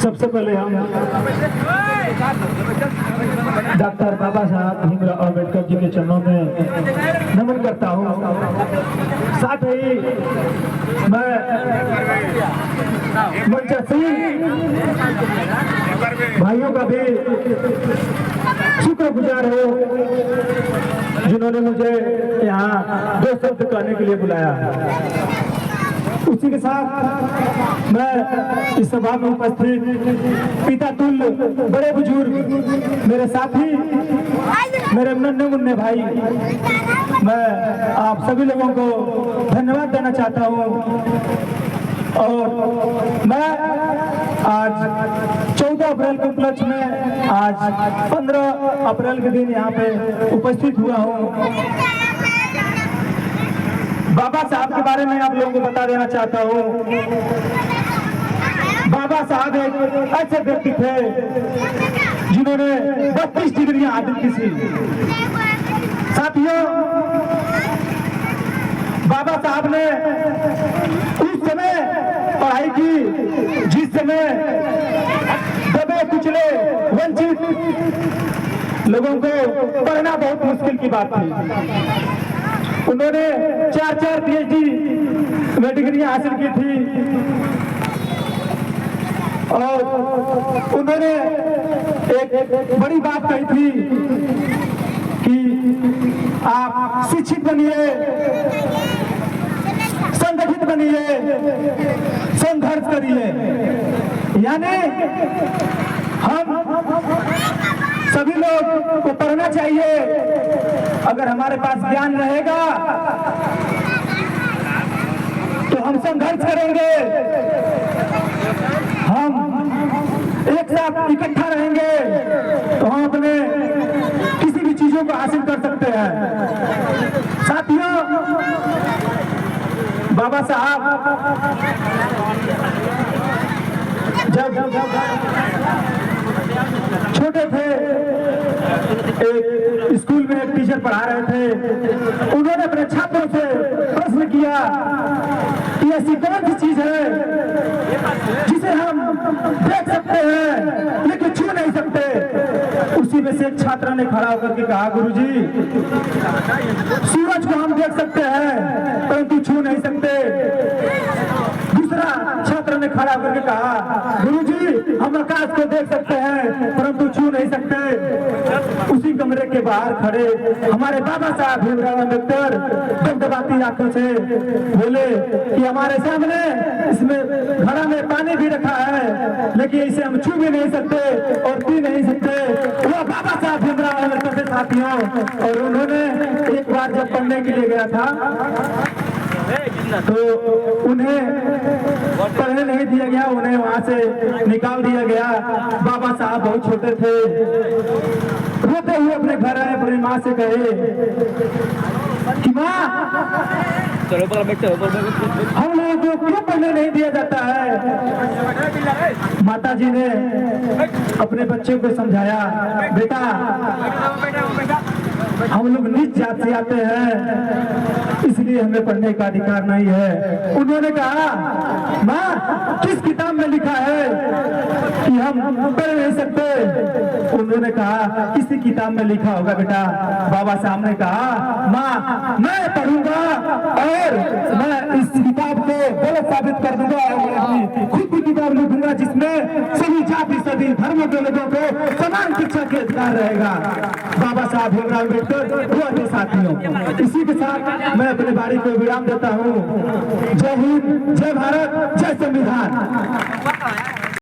सबसे पहले हम डॉक्टर बाबा साहब भीमराव अम्बेडकर जी के चरणों में नमन करता हूँ। साथ ही मैं मंचसी भाइयों का भी शुक्रगुजार हूँ जिन्होंने मुझे यहाँ दो शब्द कहने के लिए बुलाया। उसी के साथ मैं इस सभा में उपस्थित पिता तुल्य बड़े बुजुर्ग मेरे साथी मेरे नन्हे मुन्ने भाई, मैं आप सभी लोगों को धन्यवाद देना चाहता हूँ। और मैं आज 14 अप्रैल के उपलक्ष्य में आज 15 अप्रैल के दिन यहाँ पे उपस्थित हुआ हूँ। बाबा साहब के बारे में आप लोगों को बता देना चाहता हूँ। बाबा साहब एक ऐसे व्यक्ति थे जिन्होंने 32 डिग्रियां हासिल की थी। साथियों, बाबा साहब ने उस समय पढ़ाई की जिस समय दबे कुचले वंचित लोगों को पढ़ना बहुत मुश्किल की बात थी। उन्होंने 4 PhD में डिग्रियां हासिल की थी और उन्होंने एक बड़ी बात कही थी कि आप शिक्षित बनिए, संगठित बनिए, संघर्ष करिए। यानी हम सभी लोग को पढ़ना चाहिए। अगर हमारे पास ज्ञान रहेगा तो हम संघर्ष करेंगे, हम एक साथ इकट्ठा रहेंगे तो हम अपने किसी भी चीजों को हासिल कर सकते हैं। साथियों, बाबा साहब जब छोटे थे एक स्कूल में एक टीचर पढ़ा रहे थे। उन्होंने अपने छात्रों से प्रश्न किया कि ऐसी कौन सी चीज है जिसे हम देख सकते हैं लेकिन छू नहीं सकते। उसी में से एक छात्र ने खड़ा होकर के कहा, गुरुजी, सूरज को हम देख सकते हैं परंतु छू नहीं सकते। दूसरा छात्र ने खड़ा होकर के कहा, गुरुजी, हम आकाश को देख सकते हैं परंतु छू नहीं सकते। उसी कमरे के बाहर खड़े हमारे बाबा साहब भीमराव अम्बेडकर दबदबाती आंखों से बोले कि हमारे सामने इसमें घड़ा में पानी भी रखा है लेकिन इसे हम छू भी नहीं सकते और पी नहीं सकते। वो बाबा साहब भीमराव अम्बेडकर से साथियों। और उन्होंने एक बार जब पढ़ने के लिए गया था तो उन्हें पढ़ने नहीं दिया गया, उन्हें वहां से निकाल दिया गया। बाबा साहब बहुत छोटे थे, रोते हुए अपने घर आए, अपनी माँ से कहे कि माँ, हम लोगों को क्यों पढ़ने नहीं दिया जाता है। माता जी ने अपने बच्चे को समझाया, बेटा, हम लोग नीच जात से आते हैं इसलिए हमें पढ़ने का अधिकार नहीं है। उन्होंने कहा, माँ, किस किताब में लिखा है कि हम पढ़ नहीं सकते। उन्होंने कहा, किसी किताब में लिखा होगा बेटा। बाबा साहब ने कहा, माँ, मैं पढ़ूंगा और मैं इस किताब को गलत साबित कर दूंगा और मैं अपनी खुद की किताब लिखूंगा जिसमें सभी जाति सभी धर्मों के लोगों को समान शिक्षा के अधिकार रहेगा। बाबा साहब भीमराव अम्बेडकर वो थे साथियों। इसी के साथ मैं अपने बारी को विराम देता हूँ। जय हिंद, जय भारत, जय संविधान।